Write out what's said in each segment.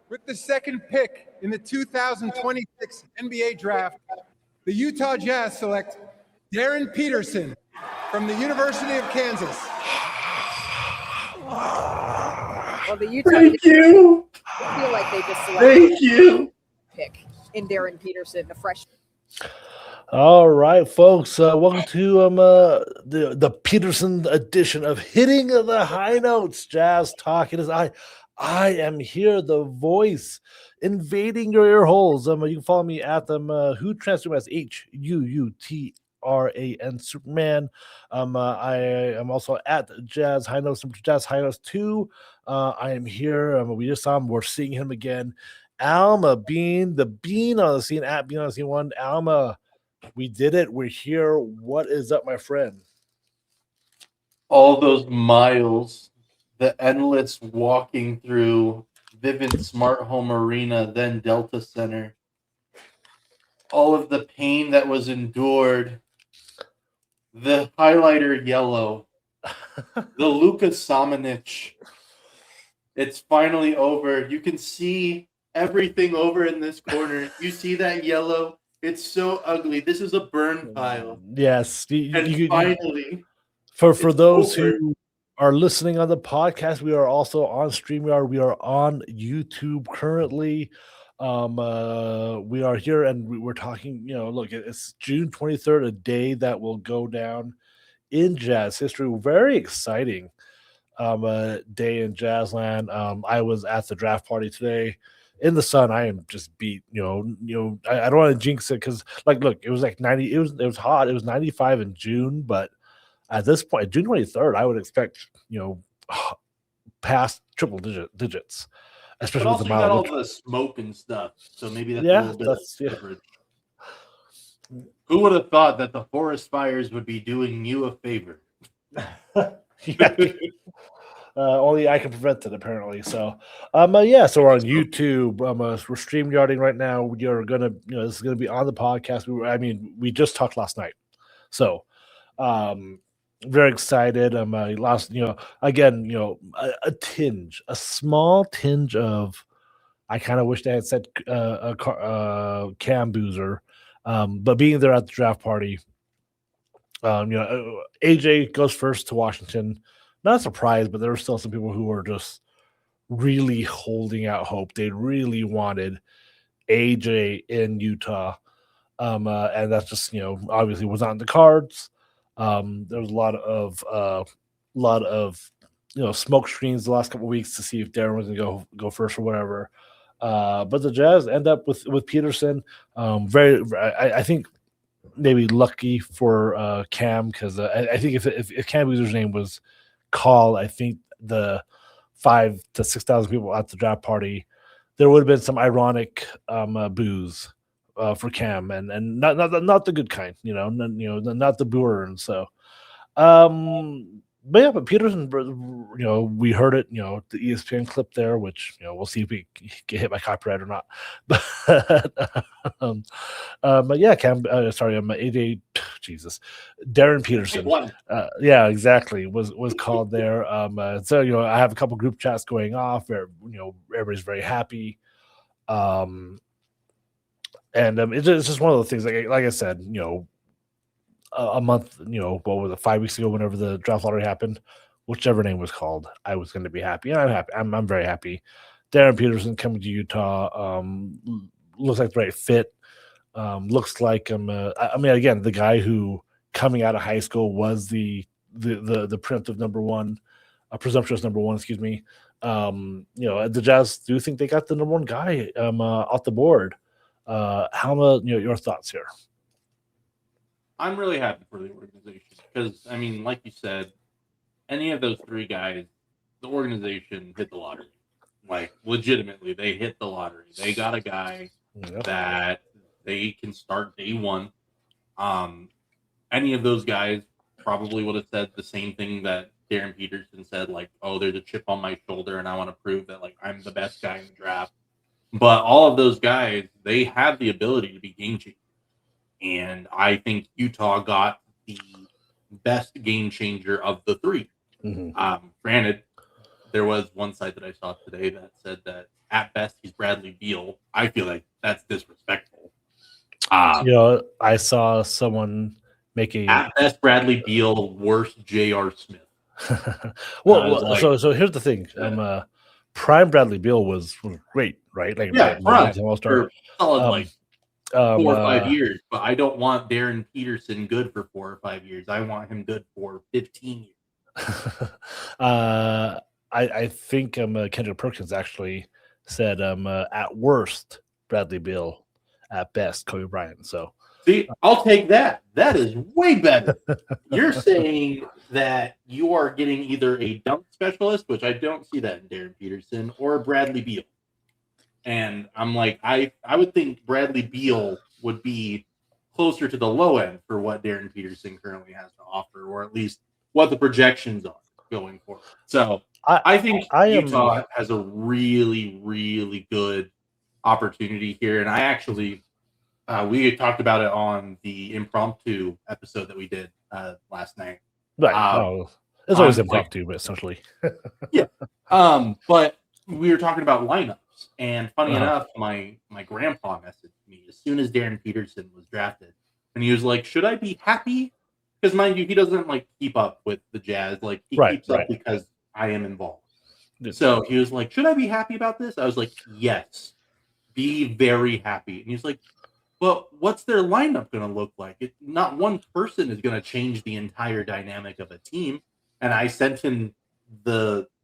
With the second pick in the 2026 NBA Draft, the Utah Jazz select Darryn Peterson from the University of Kansas. Well, the Utah Thank Jazz you. feel like they just selected Thank you. pick in Darryn Peterson, the freshman. All right, folks. Welcome to the Peterson edition of Hitting the High Notes. Jazz Talk. It is I am here, the voice invading your ear holes. You can follow me at them. Who transfer as HUUTRAN Superman. I am also at Jazz High Notes, Jazz High Notes 2. I am here. We just saw him. We're seeing him again. Alma Bean, the Bean on the scene at Bean on the scene 1. Alma. We did it. We're here. What is up, my friend? All those miles, the endless walking through Vivint Smart Home Arena, then Delta Center, all of the pain that was endured, the highlighter yellow, the Luka Samanic. It's finally over. You can see everything over in this corner. You see that yellow? It's so ugly. This is a burn pile. Yes. Finally, for those over. who are listening on the podcast, we are also on StreamYard. We are on YouTube currently. We are here and we're talking, look, it's June 23rd, a day that will go down in jazz history. Very exciting day in Jazzland. I was at the draft party today. In the sun, I am just beat. I don't want to jinx it because, look, it was like 90. It was hot. It was 95 in June, but at this point, June 23rd, I would expect past triple digits, especially but with also the you got all mileage. the smoke and stuff. So maybe that's a little bit of coverage. Who would have thought that the forest fires would be doing you a favor? Only I can prevent it, apparently. So, so we're on YouTube. We're StreamYarding right now. You're gonna, this is gonna be on the podcast. We just talked last night, so very excited. Again, a small tinge of. I kind of wish they had said Cam Boozer, but being there at the draft party, AJ goes first to Washington. Not surprised, but there were still some people who were just really holding out hope. They really wanted AJ in Utah, and that's just obviously was on the cards. There was a lot of smoke screens the last couple of weeks to see if Darryn was going to go first or whatever. But the Jazz end up with Peterson. I think maybe lucky for Cam because I think if Cam Boozer's name was called, I think the 5,000 to 6,000 people at the draft party, there would have been some ironic boos for Cam and not the good kind, not the booer. And so, but Peterson, we heard it, the ESPN clip there, which we'll see if we get hit by copyright or not. But Cam, AJ, Jesus, Darryn Peterson, exactly, was called there. So I have a couple group chats going off where everybody's very happy, and it's just one of the things. Like I said, a month, what was it, 5 weeks ago, whenever the draft lottery happened, whichever name was called, I was going to be happy, and I'm happy. I'm very happy. Darryn Peterson coming to Utah looks like the right fit. Looks like again, the guy who coming out of high school was the presumptive number one, excuse me. The Jazz do think they got the number one guy off the board. Halma, your thoughts here? I'm really happy for the organization because, like you said, any of those three guys, the organization hit the lottery. Like, legitimately, they hit the lottery. They got a guy that they can start day one. Any of those guys probably would have said the same thing that Darryn Peterson said, like, oh, there's a chip on my shoulder and I want to prove that, like, I'm the best guy in the draft. But all of those guys, they have the ability to be game changers. And I think Utah got the best game changer of the three. Mm-hmm. Granted, there was one site that I saw today that said that at best he's Bradley Beal. I feel like that's disrespectful. I saw someone making at best Bradley Beal, worst J.R. Smith. so here's the thing. Prime Bradley Beal was great, right? Like prime All-Star. For solid 4 or 5 years, but I don't want Darryn Peterson good for 4 or 5 years. I want him good for 15 years. I think Kendrick Perkins actually said at worst Bradley Beal, at best Kobe Bryant. So see, I'll take that. That is way better. You're saying that you are getting either a dunk specialist, which I don't see that in Darryn Peterson, or Bradley Beal. And I'm like, I would think Bradley Beal would be closer to the low end for what Darryn Peterson currently has to offer, or at least what the projections are going forward. So I think Utah has a really, really good opportunity here. And I actually, we had talked about it on the impromptu episode that we did last night. Right. It's always impromptu, but essentially. Yeah. But we were talking about lineups. And funny enough, my grandpa messaged me as soon as Darryn Peterson was drafted. And he was like, should I be happy? Because mind you, he doesn't keep up with the Jazz. He keeps up because I am involved. So he was like, should I be happy about this? I was like, yes, be very happy. And he's like, but what's their lineup going to look like? Not one person is going to change the entire dynamic of a team. And I sent him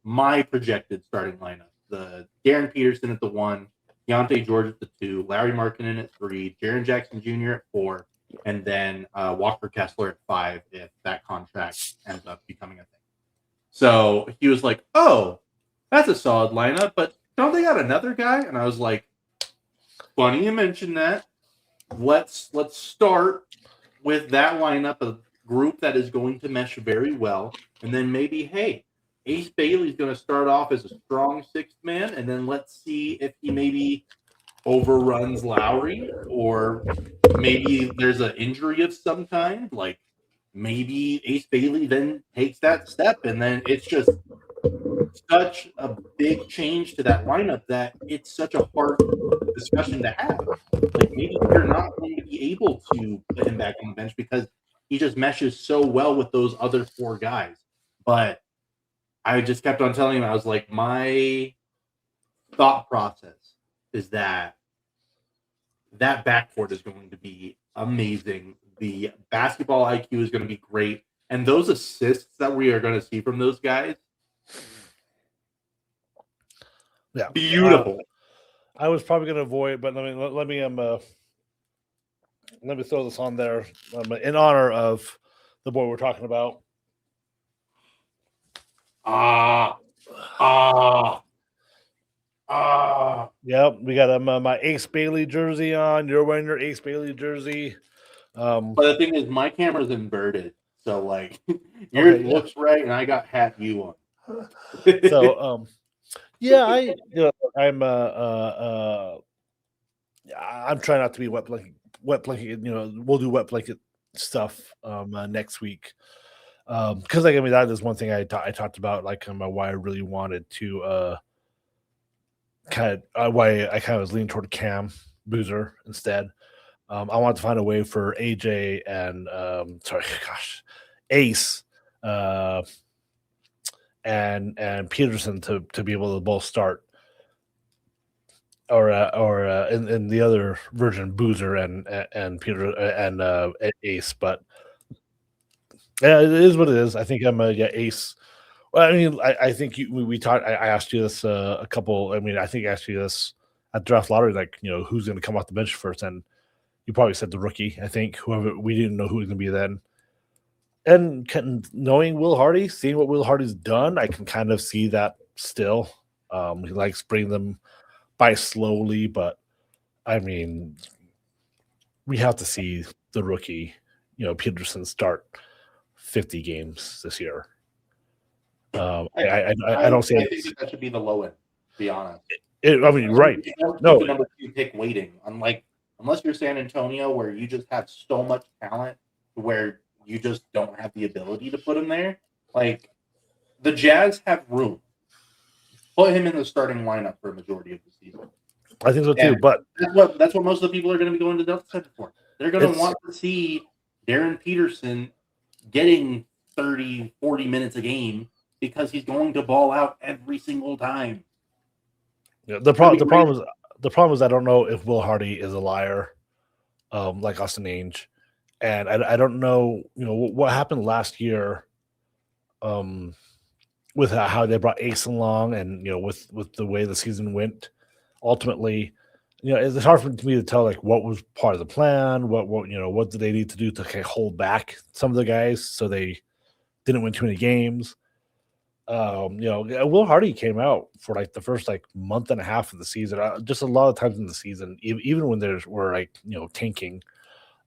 my projected starting lineup. The Darryn Peterson at the 1, Deontay George at the 2, Larry Markkinen at 3, Jaren Jackson Jr. at 4, and then Walker Kessler at 5 if that contract ends up becoming a thing. So he was like, oh, that's a solid lineup, but don't they got another guy? And I was like, funny you mentioned that. Let's start with that lineup, a group that is going to mesh very well, and then maybe, hey, Ace Bailey's going to start off as a strong sixth man, and then let's see if he maybe overruns Lowry, or maybe there's an injury of some kind. Maybe Ace Bailey then takes that step, and then it's just such a big change to that lineup that it's such a hard discussion to have. Maybe you're not going to be able to put him back on the bench because he just meshes so well with those other 4 guys. But I just kept on telling him, I was like, my thought process is that backcourt is going to be amazing. The basketball IQ is going to be great. And those assists that we are going to see from those guys, beautiful. I was probably going to avoid, but let me throw this on there in honor of the boy we're talking about. Yep, we got my Ace Bailey jersey on. You're wearing your Ace Bailey jersey. But the thing is, my camera's inverted, so yours looks right, and I got hat you on. So I'm trying not to be wet blanket. We'll do wet blanket stuff next week. Because that is one thing I talked about, why I really wanted to why I kind of was leaning toward Cam Boozer instead. I wanted to find a way for AJ and Ace and Peterson to be able to both start, or in the other version, Boozer and Peter and Ace, but. Yeah, it is what it is. I think I'm Ace. Well, I think we talked. I asked you this a couple. I think I asked you this at draft lottery, who's going to come off the bench first, and you probably said the rookie. I think whoever, we didn't know who was going to be then. And knowing Will Hardy, seeing what Will Hardy's done, I can kind of see that still. He likes bringing them by slowly, but we have to see the rookie, Peterson start 50 games this year. I don't see. I think that should be the low end. To be honest. Right. No, number 2 pick waiting. Unless you're San Antonio, where you just have so much talent, where you just don't have the ability to put him there. The Jazz have room put him in the starting lineup for a majority of the season. I think so too. And But that's what most of the people are going to be going to Delta Center for. They're going to want to see Darryn Peterson getting 30, 40 minutes a game because he's going to ball out every single time. yeah, the problem is I don't know if Will Hardy is a liar, like Austin Ainge, and I don't know, what happened last year, with how they brought Ace along, and with the way the season went. Ultimately, it's hard for me to tell like what was part of the plan, what did they need to do to kind of hold back some of the guys so they didn't win too many games. Will Hardy came out for like the first like month and a half of the season. Just a lot of times in the season, even when we're like tanking.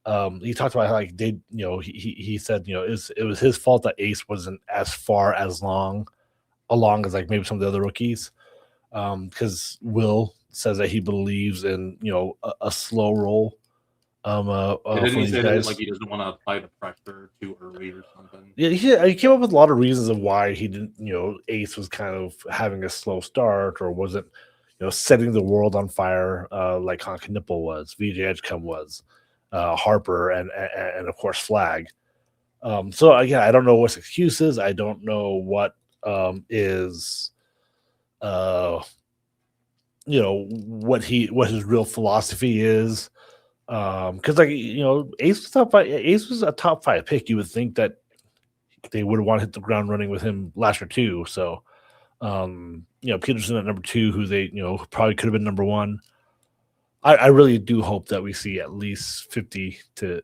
He talked about how like he said it was his fault that Ace wasn't as far as along as like maybe some of the other rookies. Because Will says that he believes in a slow roll. Didn't For he these say guys. that like he doesn't want to apply the pressure too early or something? Yeah, he came up with a lot of reasons of why he didn't. Ace was kind of having a slow start or wasn't, setting the world on fire like Honka Nipple was, VJ Edgecombe was, Harper, and of course Flag. So again, I don't know what's excuses. I don't know what is what his real philosophy is. Because Ace was a top 5 pick. You would think that they would want to hit the ground running with him last year too. So Peterson at number 2, who they probably could have been number 1. I really do hope that we see at least 50 to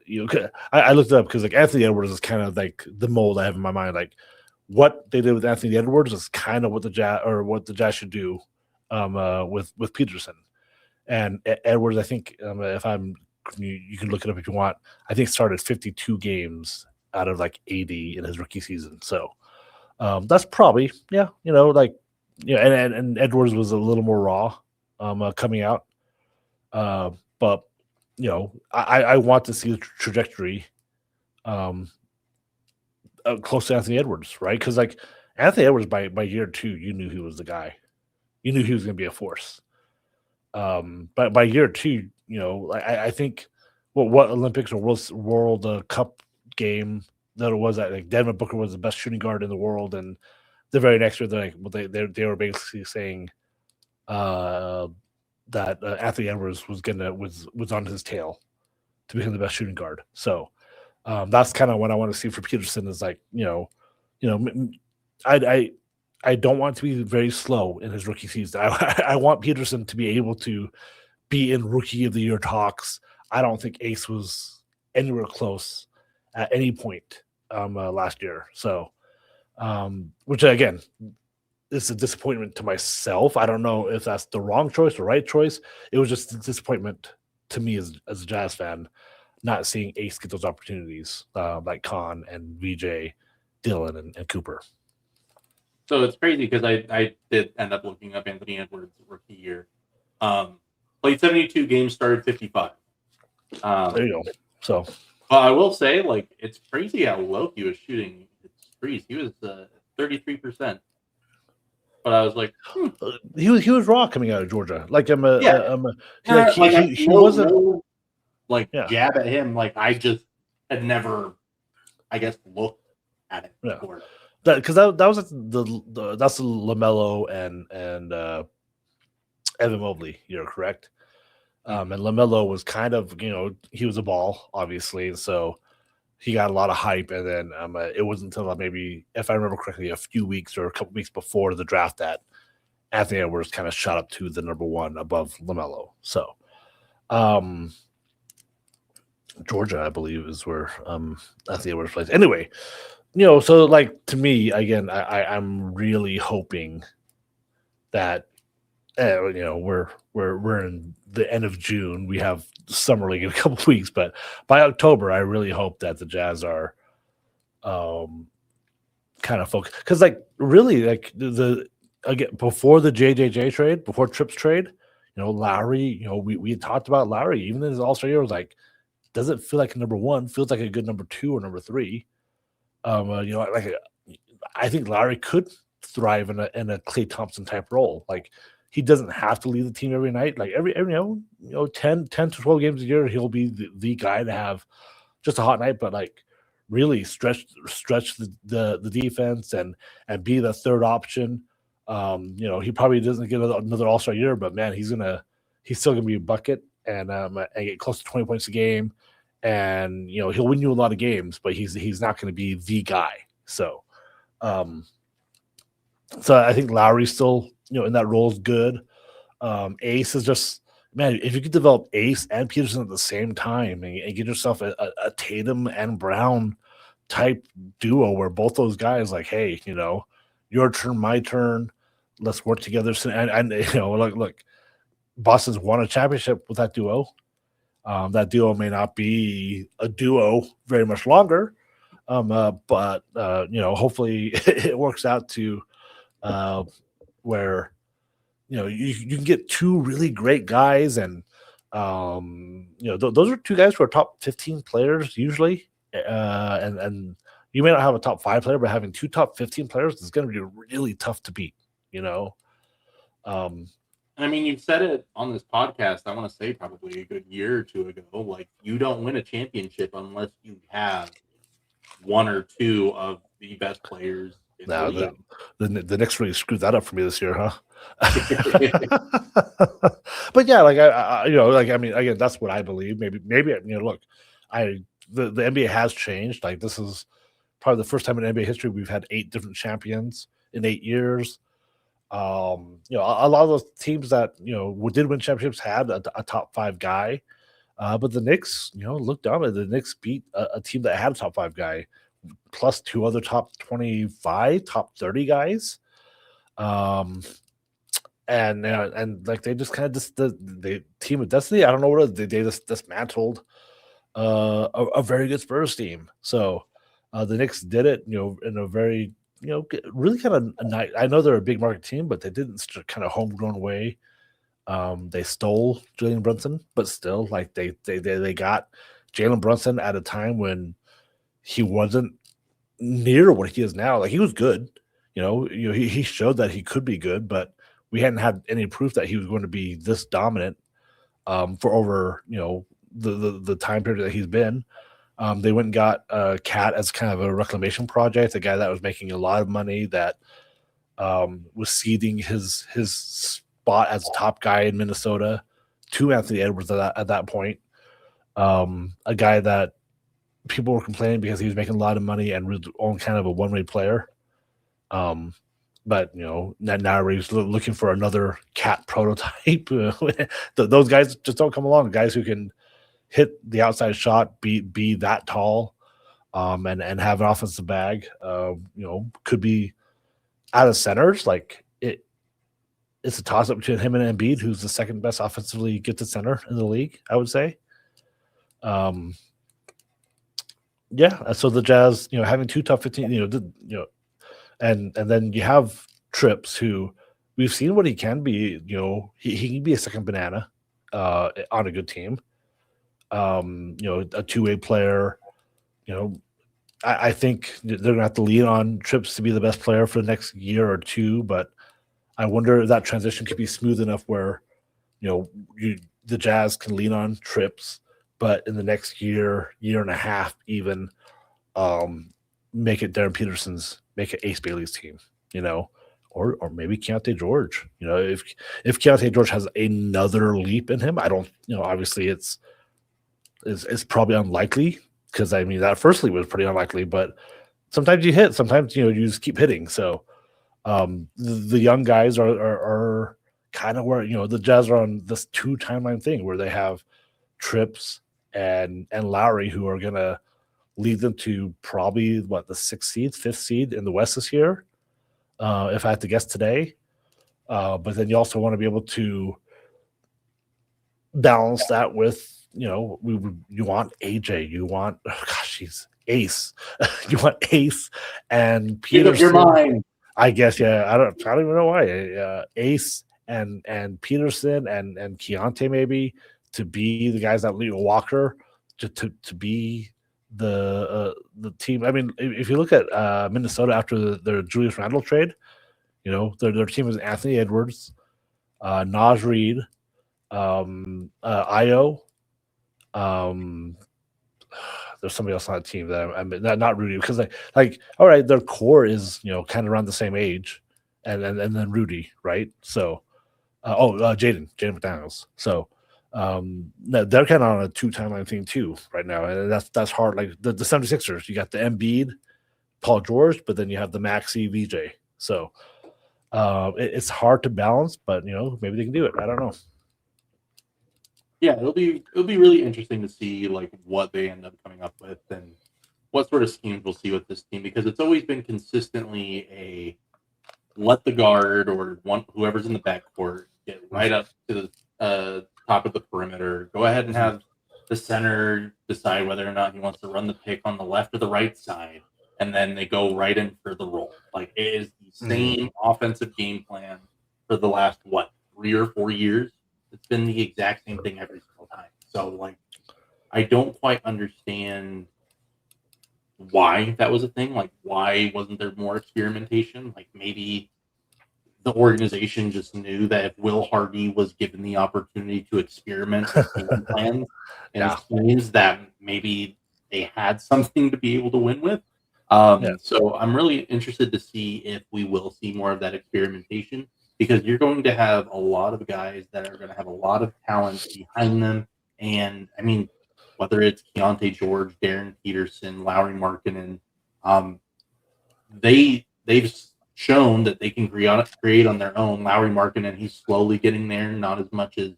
I looked it up because like Anthony Edwards is kind of like the mold I have in my mind. Like what they did with Anthony Edwards is kind of what the Jazz should do with Peterson. And Edwards, I think if you can look it up if you want. I think started 52 games out of like 80 in his rookie season. So that's probably and Edwards was a little more raw coming out. But I want to see the trajectory close to Anthony Edwards, right? Because like Anthony Edwards by year 2, you knew he was the guy. You knew he was going to be a force. But by year 2, I think what Olympics or World Cup game that it was that like Devin Booker was the best shooting guard in the world, and the very next year they were basically saying that Anthony Edwards was on his tail to become the best shooting guard. So that's kind of what I want to see for Peterson is like I don't want to be very slow in his rookie season. I want Peterson to be able to be in Rookie of the Year talks. I don't think Ace was anywhere close at any point last year. So, which again, is a disappointment to myself. I don't know if that's the wrong choice or right choice. It was just a disappointment to me as a Jazz fan, not seeing Ace get those opportunities like Khan and VJ, Dylan, and Cooper. So it's crazy because I did end up looking up Anthony Edwards' rookie year. Played 72 games, started 55. There you go. So, but I will say, like, it's crazy how low he was shooting. It's crazy. He was 33%. But I was like, he was raw coming out of Georgia. Like he wasn't wasn't jab at him. Like I just had never, I guess, looked at it before. Because that was that's the LaMelo and Evan Mobley. You're correct. And LaMelo was kind of he was a ball obviously, and so he got a lot of hype. And then it wasn't until maybe, if I remember correctly, a few weeks or a couple weeks before the draft that Anthony Edwards kind of shot up to the number 1 above LaMelo. So Georgia, I believe, is where Anthony Edwards plays. Anyway. So like to me, again, I'm really hoping that we're in the end of June. We have summer league in a couple of weeks, but by October, I really hope that the Jazz are kind of focused because, like, really, like again before the JJJ trade, before Trips trade, Lowry. We had talked about Lowry even in his All-Star year. Was like, doesn't feel like a number 1. Feels like a good number 2 or number 3. I think Lowry could thrive in a Klay Thompson type role. Like he doesn't have to lead the team every night. Like every 10 to 12 games a year, he'll be the guy to have just a hot night, but like really stretch the defense and be the third option. He probably doesn't get another All-Star year, but man, he's still gonna be a bucket and get close to 20 points a game. And he'll win you a lot of games, but he's not going to be the guy. So, I think Lowry's still in that role is good. Ace is just, man, if you could develop Ace and Peterson at the same time and get yourself a Tatum and Brown type duo where both those guys like, hey, your turn, my turn, let's work together. And look, Boston's won a championship with that duo. That duo may not be a duo very much longer, but hopefully it works out to where you can get two really great guys, and those are two guys who are top 15 players usually, and you may not have a top 5 player, but having two top 15 players is going to be really tough to beat. I mean, you've said it on this podcast, I want to say probably a good year or two ago, like you don't win a championship unless you have one or two of the best players in the league. The Knicks really screwed that up for me this year, huh? But yeah, I mean, again, that's what I believe. Maybe, look, the NBA has changed. Like this is probably the first time in NBA history we've had 8 different champions in 8 years. A lot of those teams that did win championships had a top 5 guy, but the Knicks, look dominant. The Knicks beat a team that had a top 5 guy, plus 2 other top 25, top 30 guys, and like they just kind of the team of destiny. I don't know what it is. They just dismantled a very good Spurs team. So the Knicks did it, in a very really kind of nice. I know they're a big market team, but they didn't kind of homegrown way. They stole Jalen Brunson, but still, like they got Jalen Brunson at a time when he wasn't near what he is now. Like he was good, he showed that he could be good, but we hadn't had any proof that he was going to be this dominant for over the time period that he's been. They went and got Cat as kind of a reclamation project, a guy that was making a lot of money, that was ceding his spot as a top guy in Minnesota to Anthony Edwards at that point. A guy that people were complaining because he was making a lot of money and was on kind of a one-way player. But now he's looking for another Cat prototype. Those guys just don't come along. Guys who can hit the outside shot, be that tall, and have an offensive bag. Could be out of centers. Like it's a toss up between him and Embiid, who's the second best offensively gifted center in the league, I would say. Yeah. So the Jazz, having 2 top 15, and then you have Trips, who we've seen what he can be. He can be a second banana on a good team. A two-way player. I think they're gonna have to lean on Trips to be the best player for the next year or two, but I wonder if that transition could be smooth enough where the Jazz can lean on Trips, but in the next year and a half even make it Darryn Peterson's, make it Ace Bailey's team, or maybe Keontae George. If Keontae George has another leap in him, I don't, obviously it's probably unlikely, because I mean that first leap was pretty unlikely, but sometimes you hit, sometimes you just keep hitting. So the young guys are kind of where the Jazz are on this 2 timeline thing where they have Trips and Lowry, who are gonna lead them to probably the 6th seed, 5th seed in the West this year, if I had to guess today. But then you also want to be able to balance that with you want AJ, you want Ace, you want Ace and Peterson. Give up your mind. I guess, yeah. I don't even know why. Ace and Peterson and Keontae maybe to be the guys that lead Walker to be the team. I mean, if you look at Minnesota after their Julius Randle trade, You know, their team is Anthony Edwards, Naj Reed, Io. There's somebody else on the team that I mean, not Rudy, because like all right, their core is kind of around the same age, and then Rudy, right? So, Jaden McDaniels. So, they're kind of on a 2 timeline thing too right now, and that's hard. Like the 76ers, you got the Embiid, Paul George, but then you have the Maxey, VJ. So, it's hard to balance, but maybe they can do it. I don't know. Yeah, it'll be really interesting to see like what they end up coming up with and what sort of schemes we'll see with this team, because it's always been consistently a let the guard or whoever's in the backcourt get right up to the top of the perimeter. Go ahead and have the center decide whether or not he wants to run the pick on the left or the right side, and then they go right in for the roll. Like it is the same offensive game plan for the last 3 or 4 years. It's been the exact same thing every single time. So, like, I don't quite understand why that was a thing. Like, why wasn't there more experimentation? Like, maybe the organization just knew that if Will Hardy was given the opportunity to experiment with game plans and schemes, that maybe they had something to be able to win with. So I'm really interested to see if we will see more of that experimentation, because you're going to have a lot of guys that are going to have a lot of talent behind them. And I mean, whether it's Keontae George, Darryn Peterson, Lauri Markkanen, they've shown that they can create on their own. Lauri Markkanen, he's slowly getting there, not as much as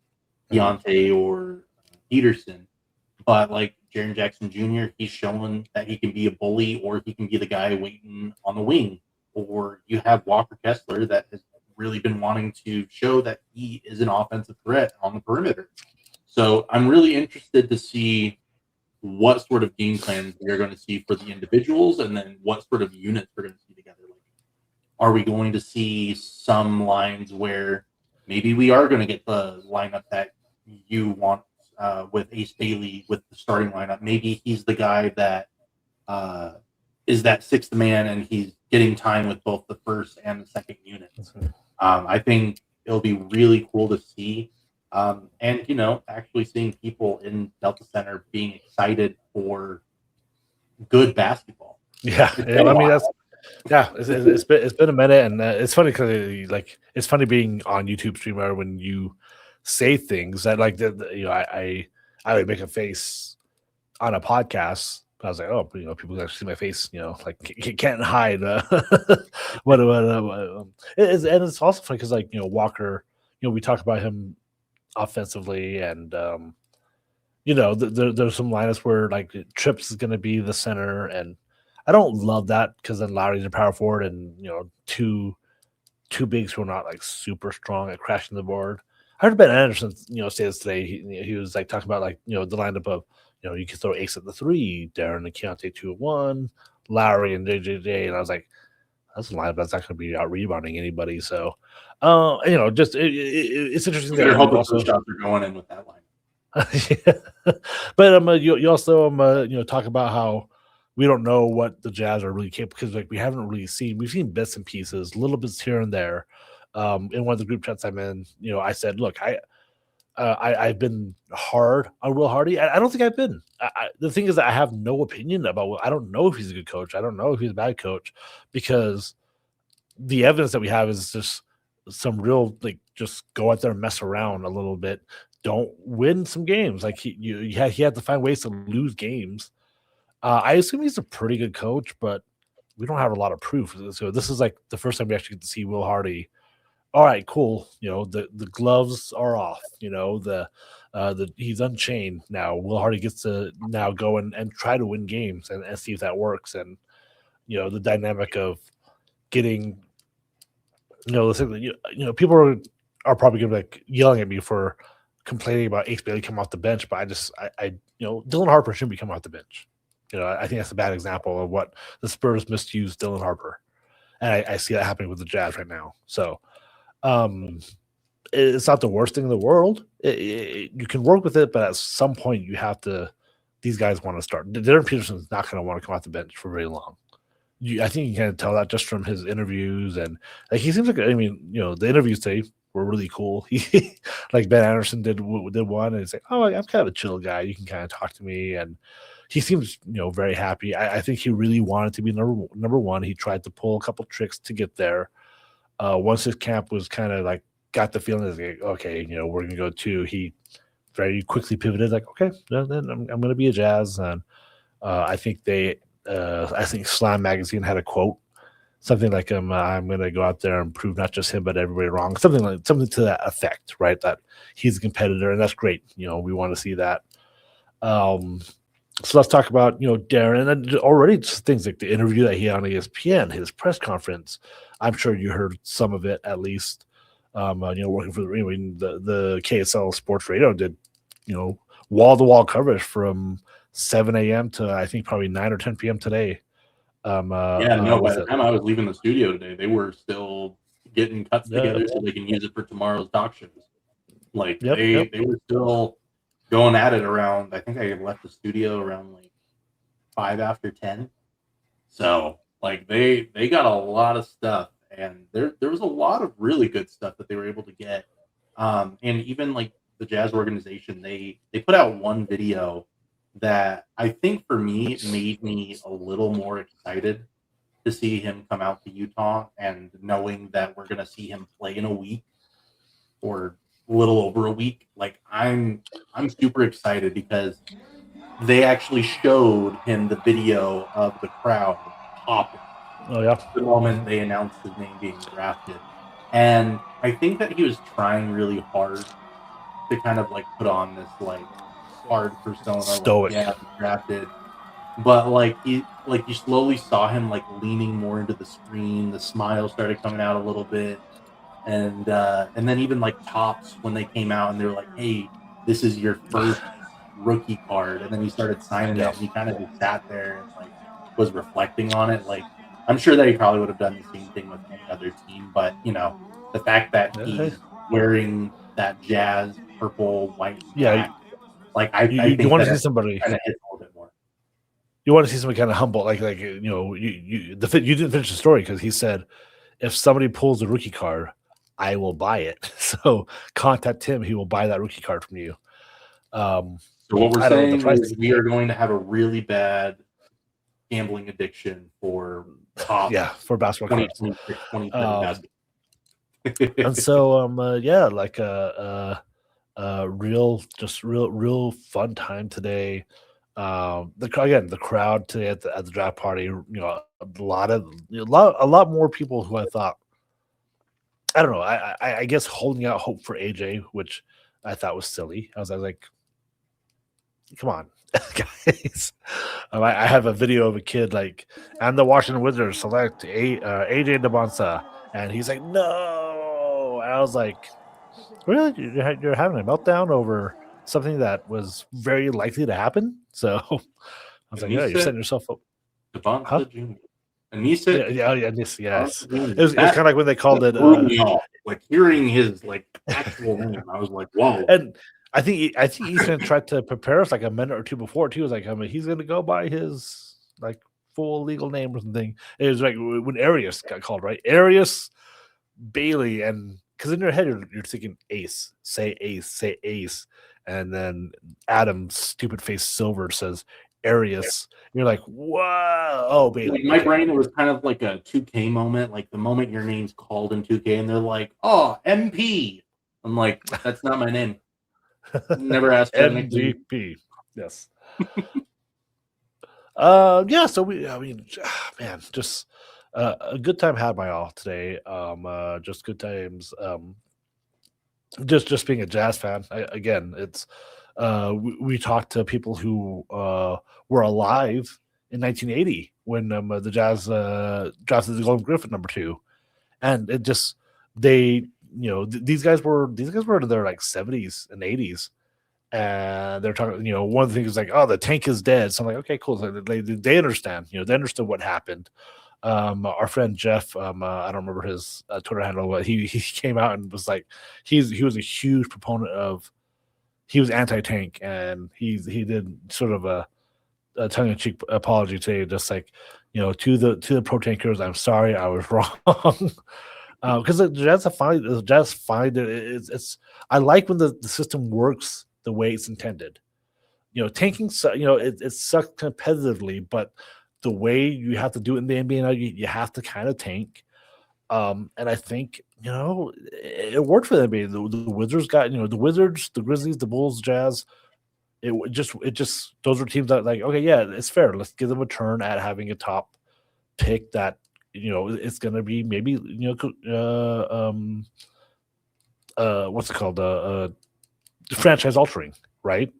Keontae or Peterson, but like Jaren Jackson Jr., he's shown that he can be a bully, or he can be the guy waiting on the wing. Or you have Walker Kessler that has really been wanting to show that he is an offensive threat on the perimeter. So I'm really interested to see what sort of game plans we're going to see for the individuals, and then what sort of units we're going to see together. Like, are we going to see some lines where maybe we are going to get the lineup that you want with Ace Bailey with the starting lineup? Maybe he's the guy that is that sixth man, and he's getting time with both the first and the second units. I think it'll be really cool to see. And, actually seeing people in Delta Center being excited for good basketball. Yeah. I mean, it's been a minute, and it's funny because it's funny being on YouTube streamer when you say things that I would make a face on a podcast. I was like, oh, people actually see my face, can't hide. And it's also funny because, Walker, we talk about him offensively, and, there's some lineups where, Trips is going to be the center, and I don't love that because then Lowry's a power forward, and, two bigs who are not, super strong at crashing the board. I heard Ben Anderson, say this today. He was, talking about, the lineup of, you can throw Ace at the 3, Darren and Keontae 2-1, Lowry and JJJ. And I was like, that's a lineup that's not going to be out rebounding anybody. So, it's interesting. They're hoping also shots are going in with that line. But you also talk about how we don't know what the Jazz are really capable, because we haven't really seen. We've seen bits and pieces, little bits here and there. In one of the group chats I'm in, I said, look, I've been hard on Will Hardy. I don't think I've been. The thing is that I have no opinion about. I don't know if he's a good coach. I don't know if he's a bad coach, because the evidence that we have is just some real just go out there and mess around a little bit. Don't win some games. He had to find ways to lose games. I assume he's a pretty good coach, but we don't have a lot of proof. So this is the first time we actually get to see Will Hardy. All right, cool. The gloves are off. He's unchained now. Will Hardy gets to now go and try to win games and see if that works. And the dynamic of getting people are probably gonna be yelling at me for complaining about Ace Bailey coming off the bench, but I Dylan Harper shouldn't be coming off the bench. I think that's a bad example of what the Spurs misused Dylan Harper, and I see that happening with the Jazz right now. So. It's not the worst thing in the world. You can work with it, but at some point you have to. These guys want to start. Darryn Peterson is not going to want to come off the bench for very long. I think you can tell that just from his interviews, and like he seems like, I mean, the interviews today were really cool. He like Ben Anderson did one, and he's like, oh, I'm kind of a chill guy. You can kind of talk to me, and he seems very happy. I think he really wanted to be number one. He tried to pull a couple tricks to get there. Once his camp was kind of like got the feeling like, okay, we're gonna go 2. He very quickly pivoted, like, okay, then I'm gonna be a Jazz, and I think I think Slam Magazine had a quote, something like, I'm gonna go out there and prove not just him but everybody wrong, something to that effect, right? That he's a competitor, and that's great. We want to see that. So let's talk about Darryn, and already just things like the interview that he had on ESPN, his press conference. I'm sure you heard some of it at least. Working for the KSL Sports Radio did wall to wall coverage from 7 a.m. to I think probably 9 or 10 p.m. today. By the time I was leaving the studio today, they were still getting cuts together so they can use it for tomorrow's doc shows. Like they were still going at it around. I think I left the studio around like 5 after 10. So like they got a lot of stuff, and there was a lot of really good stuff that they were able to get. And even like the Jazz organization, they put out one video that I think for me made me a little more excited to see him come out to Utah, and knowing that we're gonna see him play in a week or a little over a week. Like I'm super excited because they actually showed him the video of the crowd popping. Oh yeah. The moment they announced his name being drafted. And I think that he was trying really hard to kind of like put on this like hard persona, stoic. Like, drafted. But like you slowly saw him like leaning more into the screen. The smile started coming out a little bit, and then even like Tops, when they came out and they were like, "Hey, this is your first rookie card," and then he started signing it, and he kind of just sat there and like was reflecting on it. Like I'm sure that he probably would have done the same thing with any other team, but the fact that he's wearing that Jazz purple white back, like I think you want to see somebody kind of hit a little bit more. You want to see somebody kind of humble, like you didn't finish the story because he said, if somebody pulls a rookie card, I will buy it. So contact him; he will buy that rookie card from you. So what we're saying is we are going to have a really bad gambling addiction for top for basketball 2020 basketball. And so like real fun time today. The crowd today at the draft party, a lot more people who I thought, I don't know, I guess holding out hope for AJ, which I thought was silly. I was like, come on, guys. I have a video of a kid like, and the Washington Wizards select AJ DeBonsa, and he's like, no. And I was like, really? You're having a meltdown over something that was very likely to happen? So I was like, yeah, you're setting yourself up. DeBonsa Jr. Anissa? Yes. It was kind of like when they called it. Like hearing his like actual name, I was like, whoa. And I think Ethan tried to prepare us like a minute or two before too. He was like, he's going to go by his like full legal name or something. It was like when Arias got called, right? Arias Bailey, and because in your head you're thinking Ace, say Ace, and then Adam's stupid face Silver says Arias. You're like, whoa, oh Bailey. Like my brain was kind of like a 2K moment, like the moment your name's called in 2K, and they're like, oh, MP. I'm like, that's not my name. Never asked MVP. Yes. So man, just a good time had by all today. Just good times. Just being a Jazz fan. Again, it's we talked to people who were alive in 1980 when the Jazz drafted the Golden Griffin #2, and it just these guys were in their like 70s and 80s, and they're talking. One of the things is like, oh, the tank is dead. So I'm like, okay, cool. So they understand. They understood what happened. Our friend Jeff, I don't remember his Twitter handle, but he came out and was like, he was a huge proponent of. He was anti-tank, and he did sort of a tongue-in-cheek apology today, just like, to the pro tankers, I'm sorry, I was wrong. Because the Jazz find it's I like when the system works the way it's intended. Tanking, it sucks competitively, but the way you have to do it in the NBA now, you have to kind of tank. And I think it worked for the NBA. The Wizards got the Wizards, the Grizzlies, the Bulls, Jazz. It just those were teams that, like, okay, yeah, it's fair. Let's give them a turn at having a top pick that it's going to be maybe what's it called, franchise altering, right?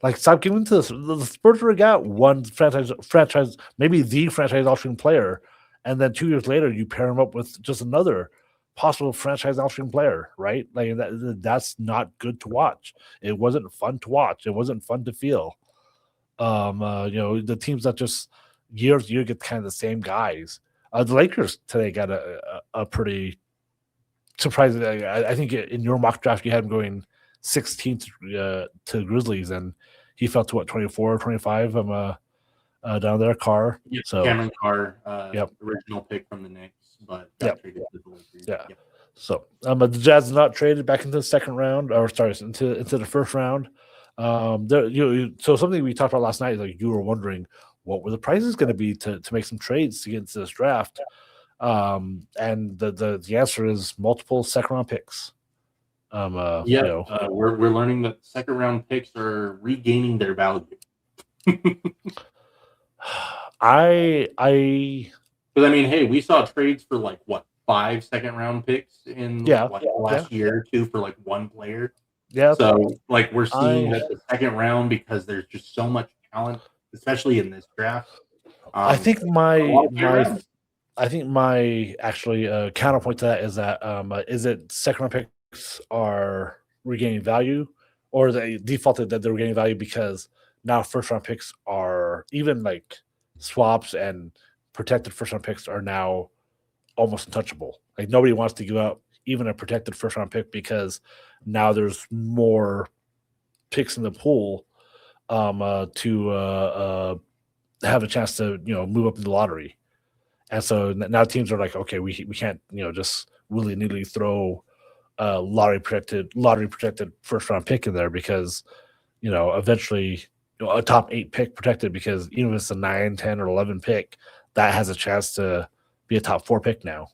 Like, stop giving to the Spurs already got one franchise, maybe the franchise altering player, and then 2 years later you pair him up with just another possible franchise altering player, right? Like, that's not good to watch. It wasn't fun to watch. It wasn't fun to feel. The teams that just year to year get kind of the same guys. The Lakers today got a pretty surprising. I think in your mock draft you had him going 16th to Grizzlies, and he fell to 24, 25 down there. Carr. Yeah, So Cameron Carr, yep. original pick from the Knicks, but Yep. traded to the Lakers. Yeah. Yep. So the Jazz is not traded back into the second round, or sorry, into the first round. So something we talked about last night is, like, you were wondering what were the prices going to be to make some trades to get into this draft. And the answer is multiple second round picks. We're learning that second round picks are regaining their value. I Because I mean, hey, we saw trades for like 5 second round picks in last year or two for like one player. Yeah. So, like, we're seeing that the second round, because there's just so much talent, especially in this draft. I think my actually counterpoint to that is that is it second round picks are regaining value, or they defaulted that they're regaining value because now first round picks are, even like swaps and protected first round picks, are now almost untouchable. Like, nobody wants to give up even a protected first round pick because now there's more picks in the pool to have a chance to move up in the lottery. And so now teams are like, okay, we can't just willy nilly throw a lottery protected first round pick in there, because eventually a top 8 pick protected, because even if it's a 9, 10, or 11 pick, that has a chance to be a top 4 pick now.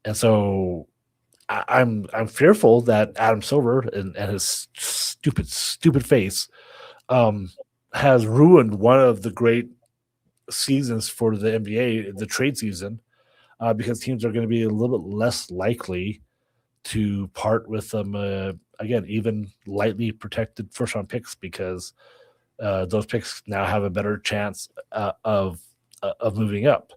And so I'm fearful that Adam Silver and his stupid face has ruined one of the great seasons for the NBA, the trade season, because teams are going to be a little bit less likely to part with them again, even lightly protected first round picks, because those picks now have a better chance of moving up.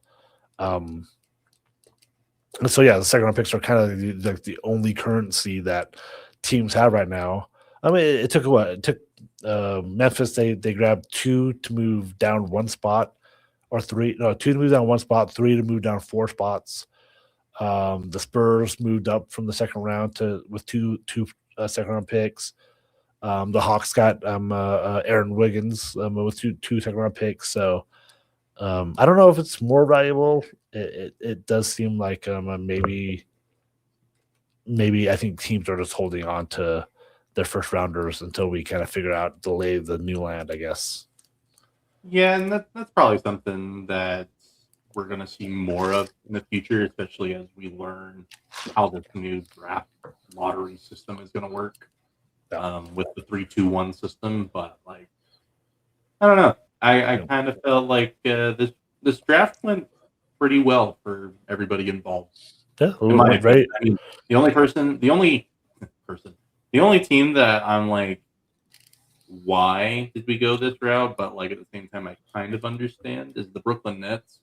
So yeah, the second round picks are kind of like the only currency that teams have right now. I mean, it took Memphis. They grabbed 2 to move down 1 spot, or 3. No, 2 to move down 1 spot, 3 to move down 4 spots. The Spurs moved up from the second round with two second round picks. The Hawks got Aaron Wiggins with two second round picks. So I don't know if it's more valuable. It does seem like maybe I think teams are just holding on to their first rounders until we kind of figure out the lay of the new land, I guess. Yeah, and that's probably something that we're going to see more of in the future, especially as we learn how this new draft lottery system is going to work with the 3-2-1 system. But, like, I don't know. I kind of felt like this draft went pretty well for everybody involved. Yeah, right. I mean, the only team that I'm like, why did we go this route? But, like, at the same time, I kind of understand is the Brooklyn Nets.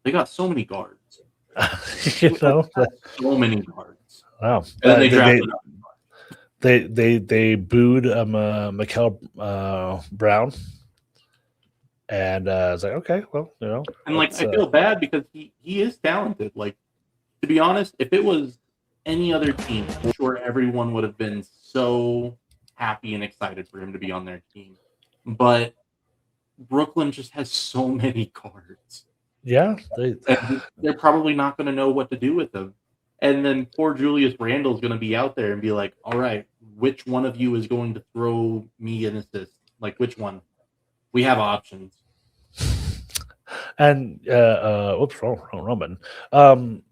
They got so many guards. So many guards. Wow. And then they drafted they booed Mikael Brown. And it's like, okay, well, and like, I feel bad because he is talented. Like, to be honest, if it was any other team, I'm sure everyone would have been so happy and excited for him to be on their team. But Brooklyn just has so many cards. Yeah, And they're probably not going to know what to do with them. And then poor Julius Randle's going to be out there and be like, all right, which one of you is going to throw me an assist? Like, which one? We have options. and oops, wrong button. The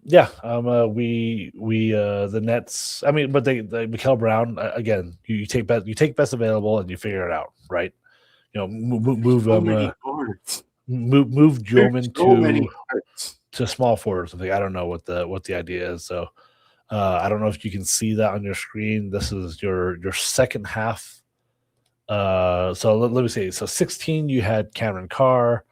Nets. I mean, but they Mikael Brown again. You take best available and you figure it out, right? You know, move so many cards. move Joman So many cards. to small forward or something. I don't know what the idea is. So I don't know if you can see that on your screen. This is your second half. So let me see. So 16, you had Cameron Carr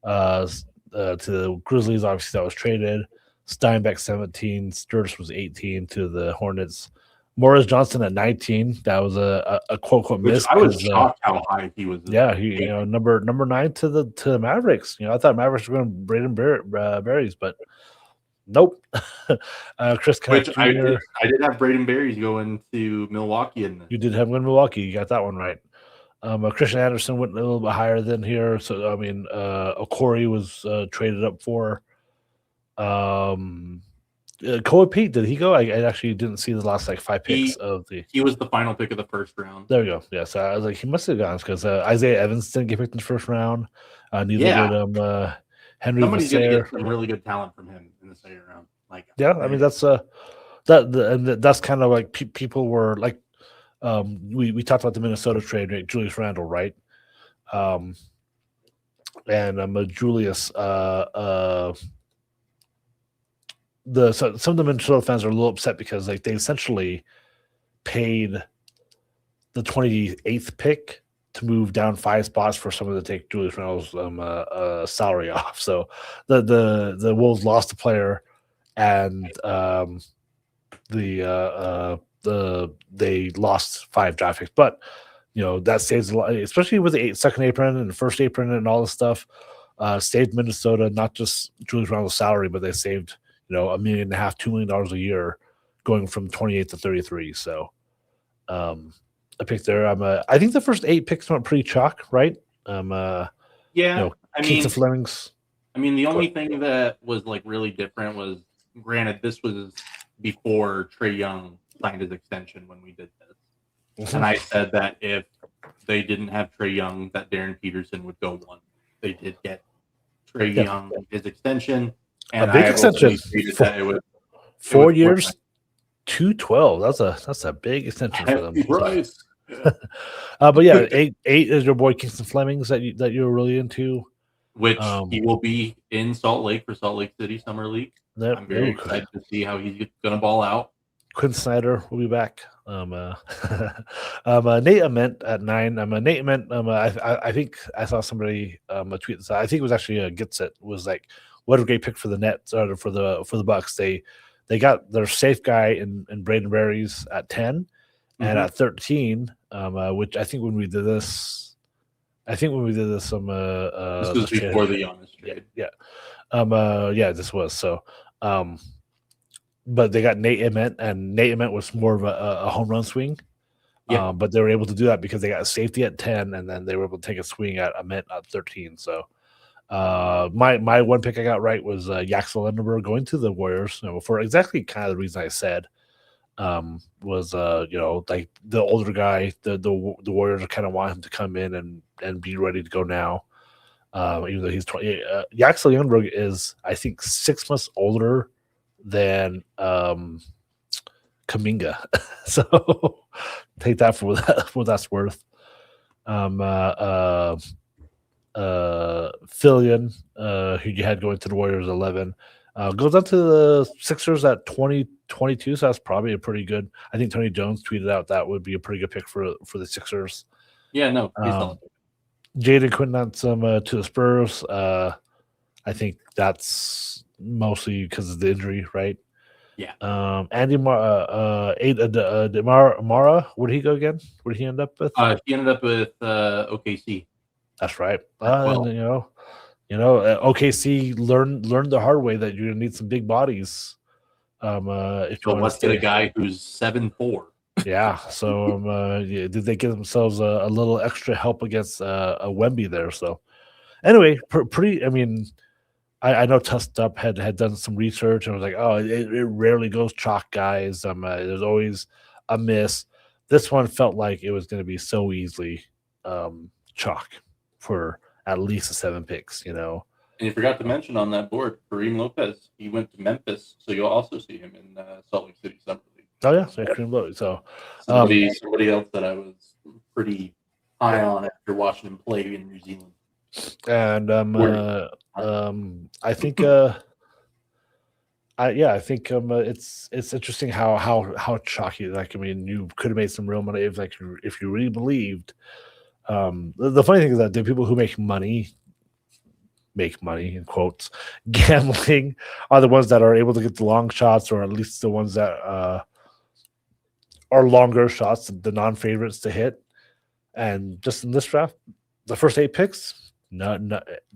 to the Grizzlies. Obviously, that was traded. Steinbeck 17, Sturgis was 18 to the Hornets. Morris Johnson at 19. That was a quote unquote miss. I was shocked how high he was. Yeah, he number 9 to the Mavericks. I thought Mavericks were going to Braden Berries, but nope. Chris Knapp Which Jr. I did have Braden Berries going to Milwaukee, and You did have him in Milwaukee. You got that one right. Christian Anderson went a little bit higher than here. So I mean, Okori was traded up for. Koa Pete, did he go? I actually didn't see the last 5 picks of the. He was the final pick of the first round. There we go. Yeah, so I was like, he must have gone because Isaiah Evans didn't get picked in the first round. Neither did Henry. Somebody's going to Vasseur. get some really good talent from him in the second round. I mean that's that's kind of like people were like, we talked about the Minnesota trade, right? Julius Randle, right? And Julius. Some of the Minnesota fans are a little upset because they essentially paid the 28th pick to move down 5 spots for someone to take Julius Randle's salary off. So the Wolves lost a player, and they lost 5 draft picks. But that saves a lot, especially with the second apron and the first apron and all this stuff. Saved Minnesota, not just Julius Randle's salary, but they saved $1.5 million, $2 million a year, going from 28 to 33. So, a pick there. I think the first 8 picks went pretty chalk, right? Keats and Flemings. I mean, the only thing that was really different was, granted, this was before Trae Young signed his extension when we did this, and I said that if they didn't have Trae Young, that Darryn Peterson would go 1. They did get Trae Young his extension. And a big extension. 4 years, 212. That's a big extension for them. Right. But yeah, 8 is your boy Kingston Flemings that you were really into. Which he will be in Salt Lake for Salt Lake City Summer League. I'm very excited to see how he's going to ball out. Quinn Snyder will be back. Nate Ament at 9. Nate Ament. I think I saw somebody tweet this. I think it was actually Gets It was like, what a great pick for the Nets or for the Bucks. They got their safe guy in Braden Berries at 10, and at 13, which I think when we did this, this was before the Giannis trade. Yeah, this was so. But they got Nate Ament, and Nate Ament was more of a home run swing. Yeah. But they were able to do that because they got a safety at 10, and then they were able to take a swing at Ament at 13. So. My one pick I got right was Yaxel Lindenberg going to the Warriors for exactly kind of the reason I said, was like the older guy, the Warriors kind of want him to come in and be ready to go now, even though he's 20. Yaxel Lindenberg is, I think, 6 months older than Kuminga, so take that for what that's worth. Fillion, who you had going to the Warriors 11, goes up to the Sixers at 20-22, so that's probably a pretty good. I think Tony Jones tweeted out that would be a pretty good pick for the Sixers. Yeah, no. Jaden Quinton to the Spurs. I think that's mostly because of the injury, right? Yeah. Andy Mara, where did he go again? Where did he end up with? He ended up with OKC. That's right. OKC learned the hard way that you're gonna need some big bodies. If you let's get a guy who's 7'4". Yeah. So did they give themselves a little extra help against a Wemby there? So Anyway, pretty. I mean, I know Tussed Up had done some research and was like, oh, it rarely goes chalk, guys. There's always a miss. This one felt like it was going to be so easily chalk for at least the 7 picks. And you forgot to mention on that board, Kareem Lopez. He went to Memphis, so you'll also see him in Salt Lake City Summer League. Oh yeah, so Kareem Lopez. So somebody else that I was pretty high on after watching him play in New Zealand. And I think I think it's interesting how chalky. Like, I mean, you could have made some real money if you really believed. The funny thing is that the people who make money in quotes gambling are the ones that are able to get the long shots, or at least the ones that are longer shots, the non-favorites to hit. And just in this draft, the first 8 picks,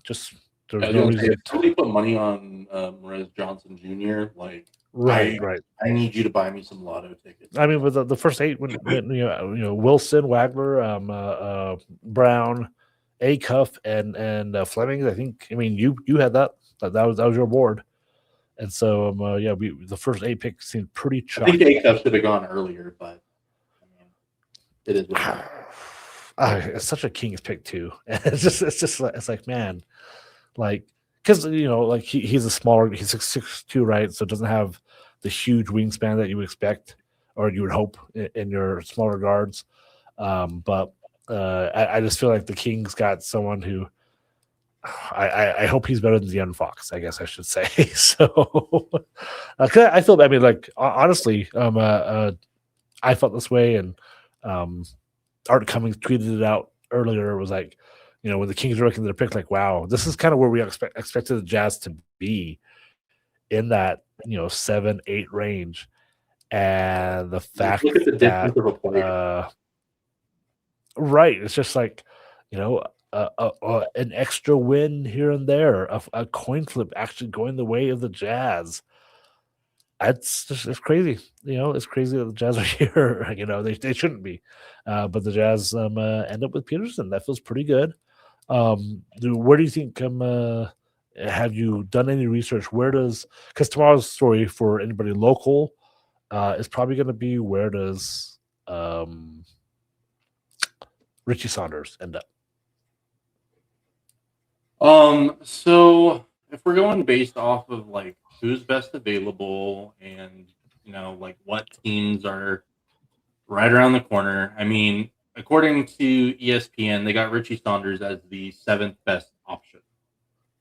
just there's no reason. If somebody put money on Morez Johnson Jr., like right. I need you to buy me some lotto tickets. I mean, with the first 8, when Wilson, Wagler, Brown, Acuff, and Fleming. I think. I mean, you had that was your board, and so the first 8 picks seemed pretty chalky. I think Acuff should have gone earlier, but I mean, it is what it is. It's such a Kings pick too. It's like, man, like, because like he's a smaller, he's 6'2", right? So it doesn't have the huge wingspan that you would expect or you would hope in your smaller guards. But I just feel like the Kings got someone who I hope he's better than De'Aaron Fox, I guess I should say. So I feel, I mean, like, honestly, I felt this way, and Art Cummings tweeted it out earlier. It was like, when the Kings were looking at their pick, like, wow, this is kind of where we expected the Jazz to be in that 7-8 range. And the fact look at the that difference of a player. Right, it's just like an extra win here and there, a coin flip actually going the way of the Jazz. It's crazy. It's crazy that the Jazz are here. They shouldn't be, but the Jazz end up with Peterson. That feels pretty good. Where do you think? Have you done any research? Because tomorrow's story for anybody local is probably going to be, where does Richie Saunders end up? So if we're going based off of like who's best available and like what teams are right around the corner, I mean, according to ESPN, they got Richie Saunders as the 7th best option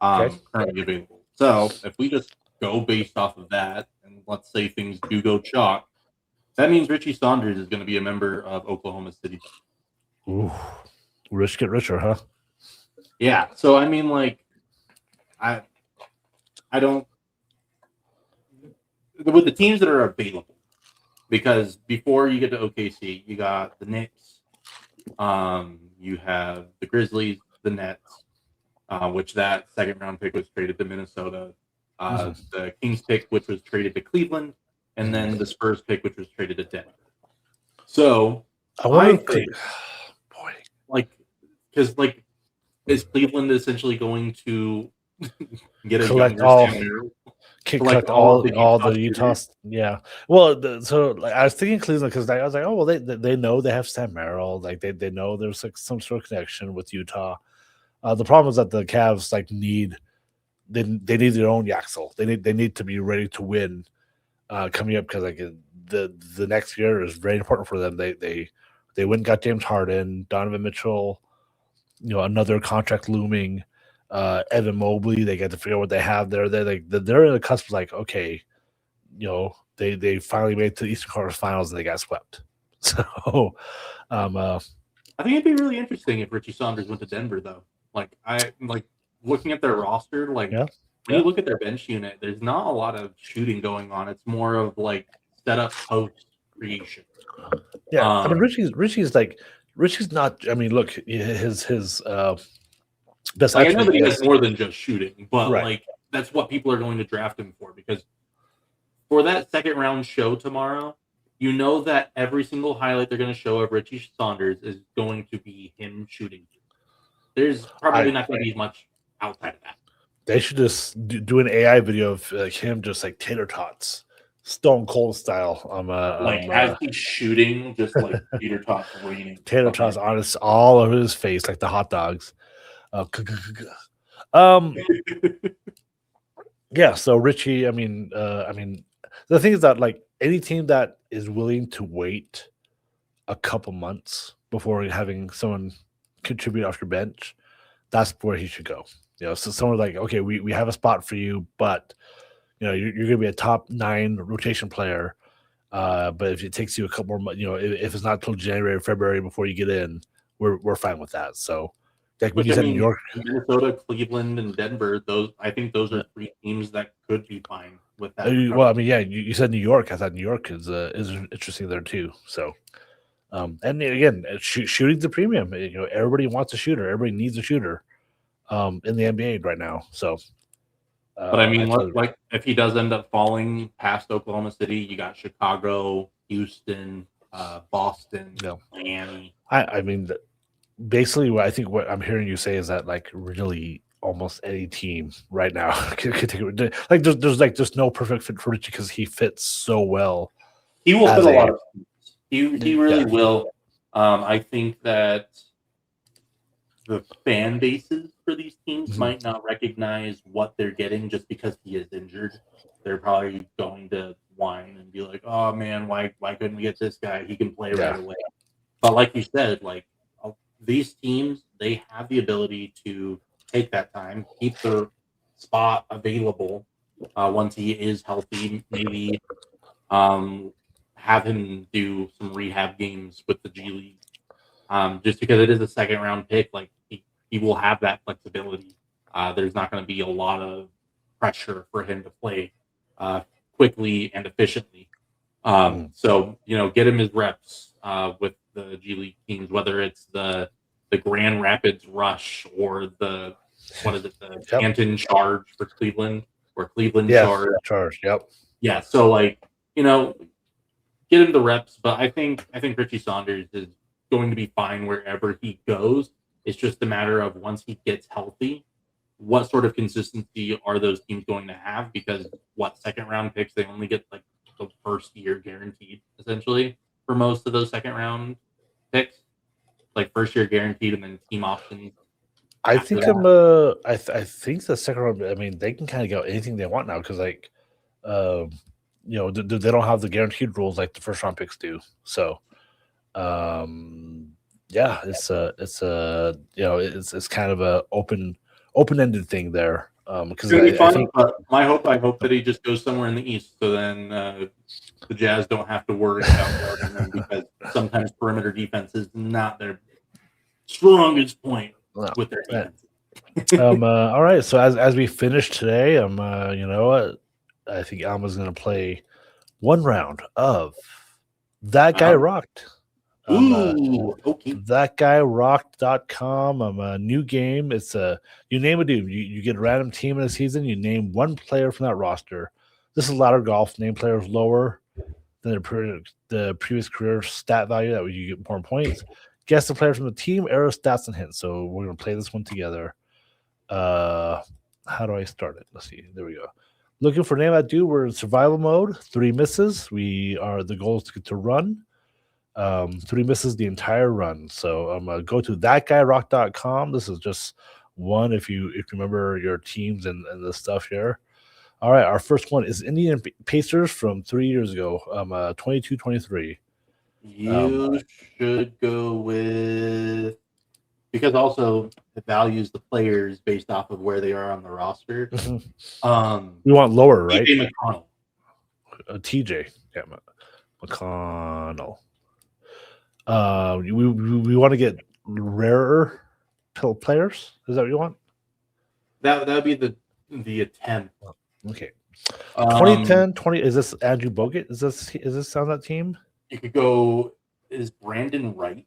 currently available. So if we just go based off of that, and let's say things do go chalk, that means Richie Saunders is going to be a member of Oklahoma City. Ooh, rich get richer, huh? Yeah. So I mean, like, I don't, with the teams that are available, because before you get to OKC, you got the Knicks, you have the Grizzlies, the Nets, which that 2nd round pick was traded to Minnesota, the Kings pick, which was traded to Cleveland, and then the Spurs pick, which was traded to Denver. So I think, because is Cleveland essentially going to get a collect all the Utah? Yeah. Well, so I was thinking Cleveland, because I was like, oh well, they know they have Sam Merrill, like they know there's like some sort of connection with Utah. The problem is that the Cavs need their own Yaxel. They need to be ready to win coming up, because like the next year is very important for them. They went and got James Harden, Donovan Mitchell, another contract looming, Evan Mobley. They get to figure out what they have there. They're in the cusp of like, okay, they finally made it to the Eastern Conference Finals and they got swept. So I think it'd be really interesting if Richie Saunders went to Denver, though. Looking at their roster, when you look at their bench unit, there's not a lot of shooting going on. It's more of like setup, post, creation. Yeah, I mean, Richie's not. I mean, look, his best. I know that he has more than just shooting, but that's what people are going to draft him for, because for that 2nd round show tomorrow, that every single highlight they're going to show of Richie Saunders is going to be him shooting. There's probably not going to be much outside of that. They should just do an AI video of him just like tater tots, Stone Cold style. As he's shooting, just like tater tots raining. Tater tots on all over his face, like the hot dogs. Yeah. So Richie, I mean, the thing is that like any team that is willing to wait a couple months before having someone contribute off your bench, that's where he should go. So someone like, okay, we have a spot for you, but you're going to be a top 9 rotation player. But if it takes you a couple more months, if it's not till January or February before you get in, we're fine with that. So, like when you said New York, Minnesota, Cleveland, and Denver, I think those are 3 teams that could be fine with that. Well, I mean, yeah, you said New York. I thought New York is interesting there too. So, and again, shooting's a premium. Everybody wants a shooter. Everybody needs a shooter. In the NBA right now. So, but I mean, like if he does end up falling past Oklahoma City, you got Chicago, Houston, Boston, Miami. I mean, basically, what I'm hearing you say is that like really almost any team right now could take it. Like there's no perfect fit for Richie because he fits so well. He will fit a lot of teams. He really will. I think that the fan bases for these teams might not recognize what they're getting just because he is injured. They're probably going to whine and be like, "Oh man, why couldn't we get this guy? He can play right away." But like you said, like these teams, they have the ability to take that time, keep their spot available once he is healthy. Maybe have him do some rehab games with the G League. Just because it is a second round pick, like he will have that flexibility. There's not going to be a lot of pressure for him to play quickly and efficiently. So get him his reps with the G League teams, whether it's the Grand Rapids Rush or the Canton Charge for Cleveland or Cleveland Charge. Yep. Yeah. So get him the reps, but I think Richie Saunders is going to be fine wherever he goes. It's just a matter of once he gets healthy, what sort of consistency are those teams going to have? Because second round picks, they only get like the first year guaranteed essentially for most of those second round picks, like first year guaranteed and then team options. I think I think the second round. I mean, they can kind of get anything they want now because they don't have the guaranteed rules like the first round picks do. So. It's kind of a open-ended thing there. Because I hope that he just goes somewhere in the East, so then the Jazz don't have to worry about guarding them because sometimes perimeter defense is not their strongest point with their defense. All right, so as we finish today, I think Alma's going to play one round of That Guy Rocked. Okay. Thatguyrocked.com. A new game. It's you name a dude. You get a random team in a season. You name one player from that roster. This is ladder golf. Name players lower than the previous career stat value. That way you get more points. Guess the player from the team, era, stats, and hints. So we're gonna play this one together. How do I start it? Let's see. There we go. Looking for name that dude. We're in survival mode. 3 misses. The goal is to get to run. 3 misses the entire run. So go to thatguyrock.com. This is just one if you remember your teams and the stuff here. All right, our first one is Indian Pacers from 3 years ago. 22-23. You should go with, because also it values the players based off of where they are on the roster. We want lower, right? TJ McConnell. TJ. Yeah, McConnell. We want to get rarer players. Is that what you want? That would be the attempt. Okay. 2010, 20. Is this Andrew Bogut? Is this on that team? You could go. Is Brandon Wright?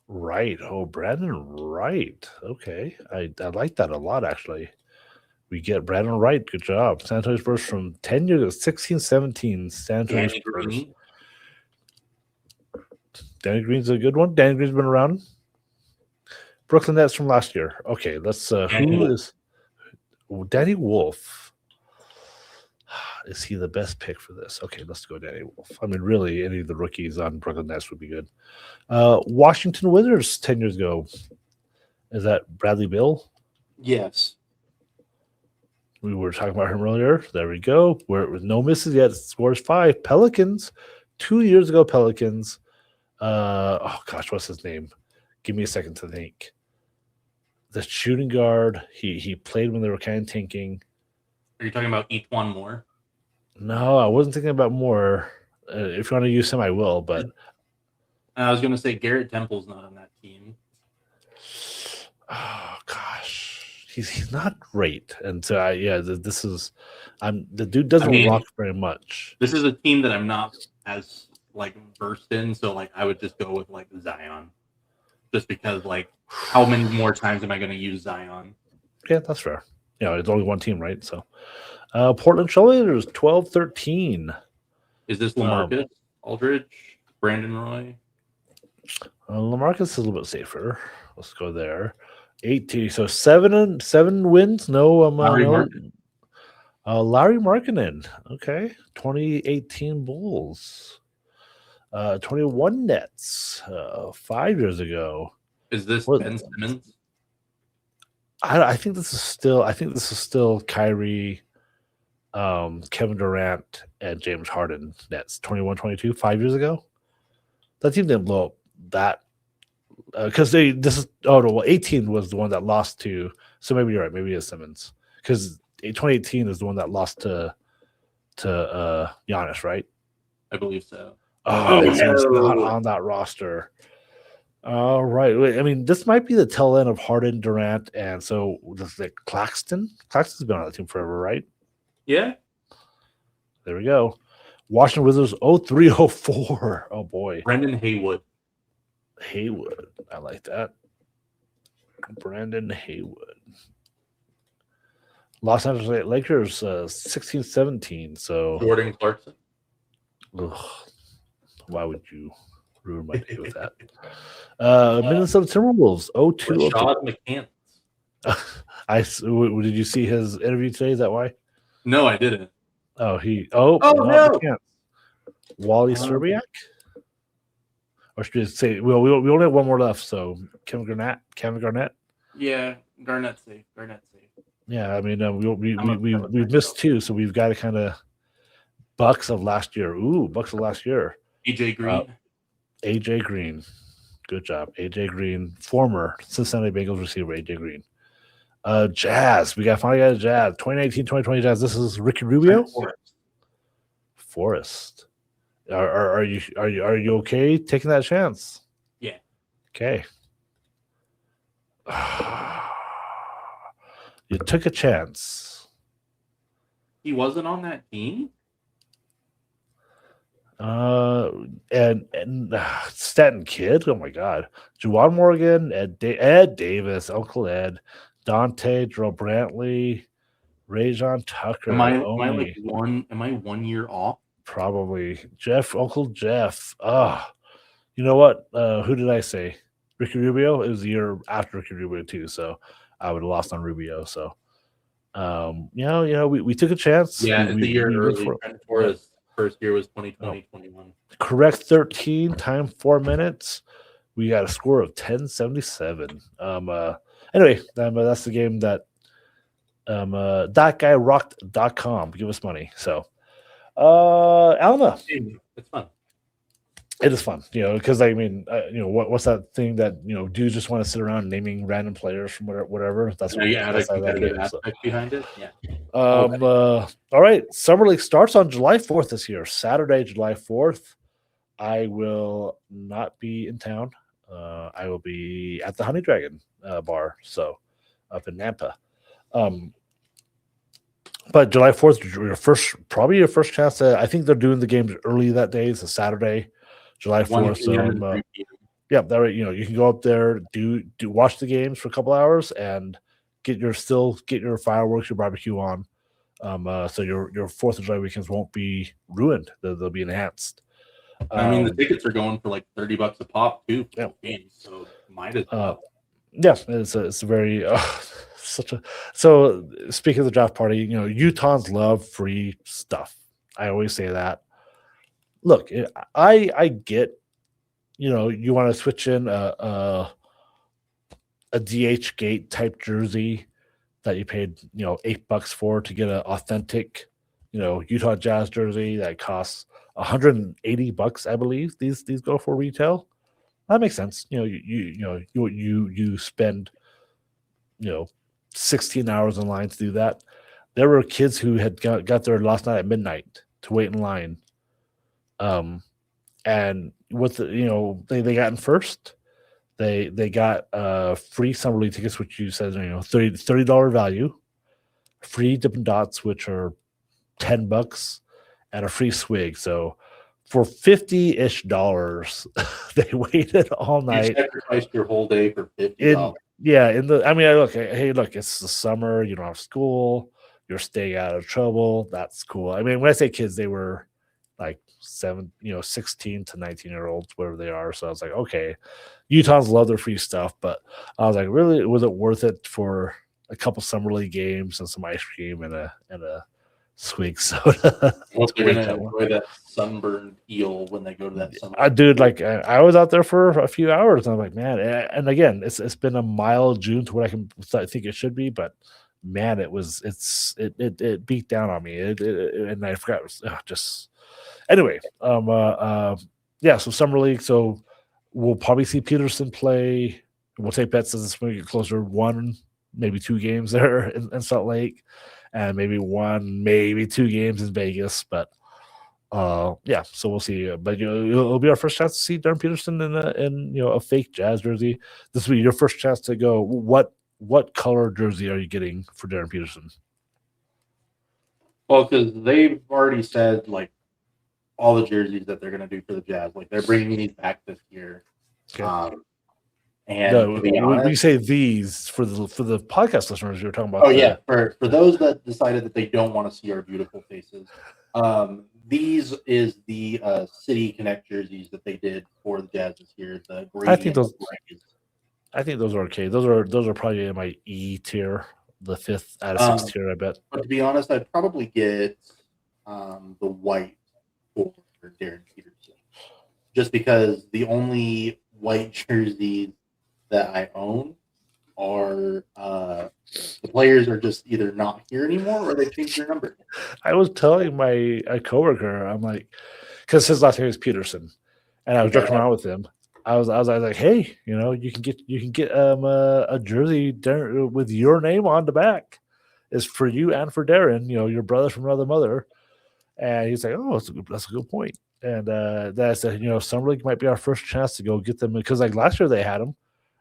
Right. Oh, Brandon Wright. Okay. I like that a lot, actually. We get Brandon Wright. Good job. San Antonio Spurs from 10 years, 16-17. San Antonio Spurs. Danny Green's a good one. Danny Green's been around. Brooklyn Nets from last year. Okay, let's. Who is Danny Wolf. Is he the best pick for this? Okay, let's go Danny Wolf. I mean, really, any of the rookies on Brooklyn Nets would be good. Washington Wizards 10 years ago. Is that Bradley Beal? Yes. We were talking about him earlier. There we go. We're with no misses yet. Scores 5. Pelicans. 2 years ago, Pelicans. Oh gosh, what's his name? Give me a second to think. The shooting guard. He played when they were kind of tanking. Are you talking about Etwan Moore? No, I wasn't thinking about more. If you want to use him, I will. But I was going to say Garrett Temple's not on that team. oh gosh, he's not great. And so this is the dude doesn't rock very much. This is a team that I'm not as versed in, so I would just go with Zion, just because how many more times am I going to use Zion? Yeah, that's fair. It's only one team, right? So Portland Trailblazers 12-13. Is this LaMarcus Aldridge, Brandon Roy? LaMarcus is a little bit safer. Let's go there. 18. So 7 wins. No, Larry Markkinen. Okay. 2018 Bulls. 21 Nets. 5 years ago. Is this Ben Simmons? I think this is still Kyrie, Kevin Durant, and James Harden Nets. 21-22, 5 years ago. That team didn't blow up that because 18 was the one that lost to. So maybe you're right. Maybe it's Simmons because 2018 is the one that lost to Giannis, right? I believe so. Oh, he's not on that roster. All right. I mean, this might be the tail end of Harden, Durant, and so Claxton. Claxton's been on the team forever, right? Yeah. There we go. Washington Wizards 03-04. Oh boy. Brendan Haywood. I like that. Brandon Haywood. Los Angeles Lakers 16-17. So Jordan Clarkson. Ugh, why would you ruin my day with that? Minnesota Timberwolves 02. Rashad McCants. Did you see his interview today? Is that why? No, I didn't. No. No. Wally Serbiak? Or should we say, we only have one more left, so Kevin Garnett? Yeah, Garnett's safe. Yeah, I mean, we've missed 2, so we've got to kind of Bucks of last year. Ooh, Bucks of last year. AJ Green. Good job. AJ Green, former Cincinnati Bengals receiver, AJ Green. Jazz. We got finally got a Jazz. 2019-2020 Jazz. This is Ricky Rubio. Forrest. Are you okay taking that chance? Yeah. Okay. You took a chance. He wasn't on that team? And Stanton Kid. Oh my God. Juwan Morgan, Ed Davis, Uncle Ed, Dante, Jerome Brantley, Rajon Tucker. Am I 1 year off? Probably. Uncle Jeff. You know what? Who did I say? Ricky Rubio? It was the year after Ricky Rubio too, so I would have lost on Rubio. So we took a chance. Yeah, the year early. Torres' first year was 2020-21. Correct 13, time 4 minutes. We got a score of 10-77. Anyway, that's the game that thatguyrocked.com. Give us money. So Alma. It's fun. It is fun, because what's that thing that dudes just want to sit around naming random players from whatever. That's competitive aspect behind it. Yeah. All right, Summer League starts on July 4th this year, Saturday, July 4th. I will not be in town. I will be at the Honey Dragon bar, so up in Nampa. But July 4th, probably your first chance. I think they're doing the games early that day. It's a Saturday. July 4th. So you can go up there, do watch the games for a couple hours, and get your fireworks, your barbecue on. So your 4th of July weekends won't be ruined. They'll be enhanced. The tickets are going for $30 a pop too. Yeah. Games, so might as well. Yeah, it's a very such a so speaking of the draft party, Utahns love free stuff. I always say that. Look, I get, you want to switch in a DH gate type jersey that you paid, $8 for to get an authentic, Utah Jazz jersey that costs $180, I believe. These go for retail. That makes sense. You spend, you know, 16 hours in line to do that. There were kids who had got there last night at midnight to wait in line. And with they got in first. They got free summer league tickets, which you said $30 value, free Dippin' Dots, which are $10, and a free swig. So for $50-ish, they waited all You night. sacrificed your whole day for $50. Look, it's the summer. You don't have school. You're staying out of trouble. That's cool. I mean, when I say kids, they were like 16 to 19-year-olds, whatever they are. So I was like, okay, Utahns love their free stuff, but I was like, really, was it worth it for a couple summer league games and some ice cream and a swig soda? Well, they're gonna enjoy that sunburned eel when they go to that summer. I was out there for a few hours, and I'm like, man. And again, it's been a mild June to what I think it should be, but man, it beat down on me. And I forgot. It was just anyway. So summer league. So we'll probably see Peterson play. We'll take bets as this will get closer. 1, maybe 2 games there in Salt Lake, and maybe 1, maybe 2 games in Vegas. But so we'll see. But it'll be our first chance to see Darryn Peterson in a fake Jazz jersey. This will be your first chance to go. What color jersey are you getting for Darryn Peterson? Well, because they've already said like all the jerseys that they're going to do for the Jazz, like they're bringing these back this year. Okay. And no, when you say these for the podcast listeners, you're talking about. Oh yeah, for those that decided that they don't want to see our beautiful faces, these is the City Connect jerseys that they did for the Jazz this year. I think those are okay. Those are probably in my E tier, the 5th out of 6 tier, I bet. But to be honest, I'd probably get the white for Darryn Peterson, just because the only white jerseys that I own are the players are just either not here anymore or they changed their number. I was telling my coworker, I'm like, because his last name is Peterson, and I was joking around with him. I was like, hey, you can get a jersey with your name on the back. Is for you and for Darryn, your brother from another mother. And he's like, oh, that's a good point. And that's summer league might be our first chance to go get them, because like last year they had them.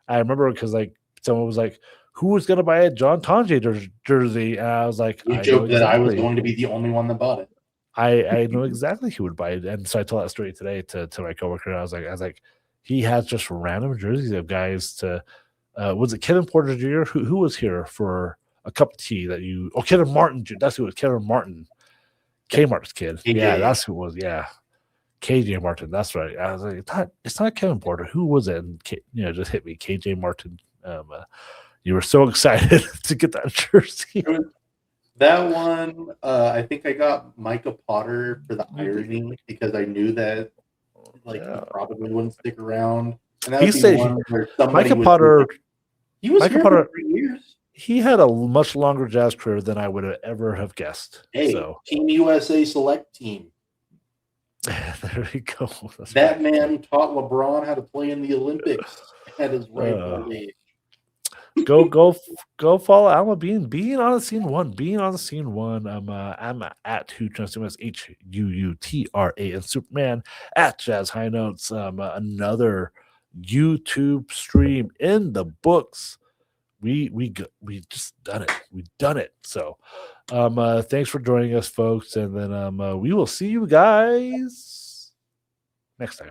I remember because like someone was like, who was going to buy a John Tonje jersey? And I was like, you joked that I was going to be the only one that bought it. I know exactly who would buy it. And so I told that story today to my coworker. I was like, he has just random jerseys of guys to was it Kevin Porter Jr. who was here for a cup of tea that Kevin Martin, that's who it was, Kevin Martin. Kmart's kid. KJ. Yeah, that's who it was. Yeah. KJ Martin. That's right. I was like, it's not Kevin Porter. Who was it? And just hit me. KJ Martin. You were so excited to get that jersey. That one, I think I got Micah Potter for the irony, because I knew that he probably wouldn't stick around. And that would be one where somebody Micah Potter. He was here for 3 years. He had a much longer Jazz career than I would have ever have guessed. Hey, Team USA select team. There you go. That man taught LeBron how to play in the Olympics at his right old age. Go follow Alma being on the scene one. I'm at HUUTRA and Superman at Jazz High Notes. Another YouTube stream in the books. We just done it. We've done it. So thanks for joining us, folks, and then we will see you guys next time.